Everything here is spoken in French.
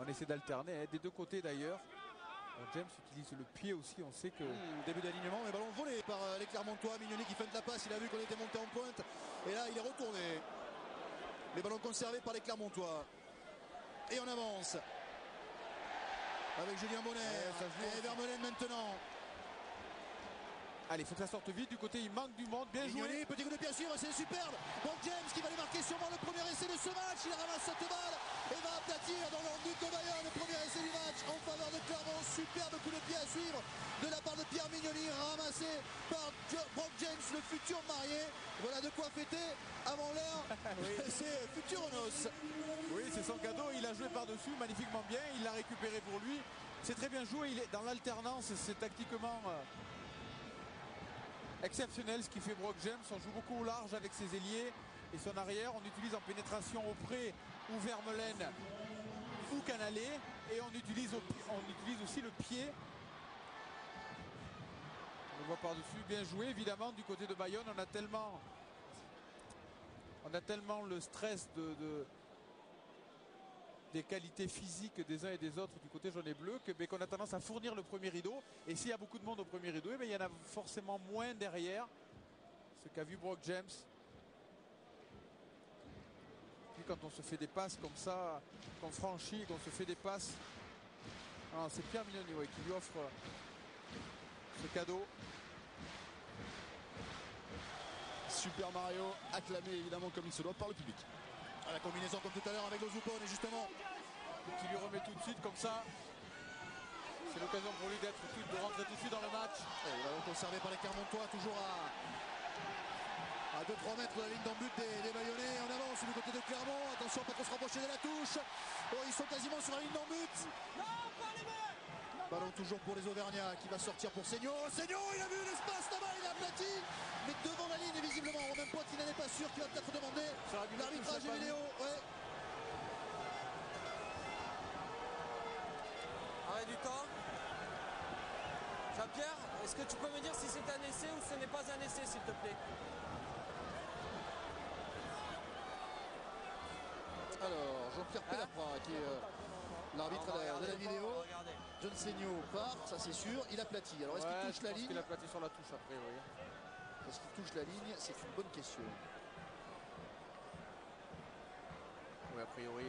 On essaie d'alterner, des deux côtés d'ailleurs. James utilise le pied aussi, on sait que... Début d'alignement, mais ballon volé par les Clermontois. Mignoni qui feinte la passe, il a vu qu'on était monté en pointe. Et là, il est retourné. Les ballons conservés par les Clermontois. Et on avance. Avec Julien Bonner et Vermeulen maintenant. Allez, il faut que ça sorte vite. Du côté, il manque du monde. Bien joué. Petit coup de pied à suivre, c'est superbe. Bon, James qui va aller marquer sûrement le premier essai de ce match. Il ramasse cette balle et va aplatir dans l'embut de Bayonne. Le premier essai du match en faveur de Clermont. Superbe coup de pied à suivre de la part de Pierre Mignoni, ramassé par Brock James, le futur marié. Voilà de quoi fêter avant l'heure. C'est futur noces. Oui, c'est son cadeau. Il a joué par-dessus magnifiquement bien. Il l'a récupéré pour lui. C'est très bien joué. Il est dans l'alternance. C'est tactiquement... exceptionnel ce qui fait Brock James. On joue beaucoup au large avec ses ailiers et son arrière. On utilise en pénétration auprès ou Vermeulen ou Canalé, et on utilise aussi le pied. On le voit par-dessus. Bien joué évidemment du côté de Bayonne. On a tellement le stress des qualités physiques des uns et des autres du côté jaune et bleu qu'on a tendance à fournir le premier rideau, et s'il y a beaucoup de monde au premier rideau, il y en a forcément moins derrière, ce qu'a vu Brock James. Puis quand on se fait des passes comme ça, qu'on franchit, qu'on se fait des passes, c'est Pierre Mignoni qui lui offre ce cadeau. Super Mario, acclamé évidemment comme il se doit par le public. À la combinaison comme tout à l'heure avec Lozupone, justement. Qui lui remet tout de suite comme ça. C'est l'occasion pour lui de rentrer tout de suite dans le match. Et il va être conservé par les Clermontois, toujours à 2-3 mètres de la ligne d'en but des Bayonnais. On avance du côté de Clermont. Attention, pas trop se rapprocher de la touche. Oh, ils sont quasiment sur la ligne d'en but. Ballon toujours pour les Auvergnats qui va sortir pour Seigno. Seigno, il a vu l'espace là-bas, il a aplati. Mais devant la ligne, et visiblement, au même point qu'il n'en est pas sûr, qu'il va peut-être demander l'arbitrage et vidéo. Ouais. Arrêt du temps. Jean-Pierre, est-ce que tu peux me dire si c'est un essai ou ce n'est pas un essai, s'il te plaît? Alors, Jean-Pierre Pellapra qui est l'arbitre de la vidéo. John Seigno part, ça c'est sûr. Il aplatit. Alors, est-ce qu'il touche la ligne? Il a platé sur la touche après, oui. Est-ce qu'il touche la ligne? C'est une bonne question. Oui, a priori...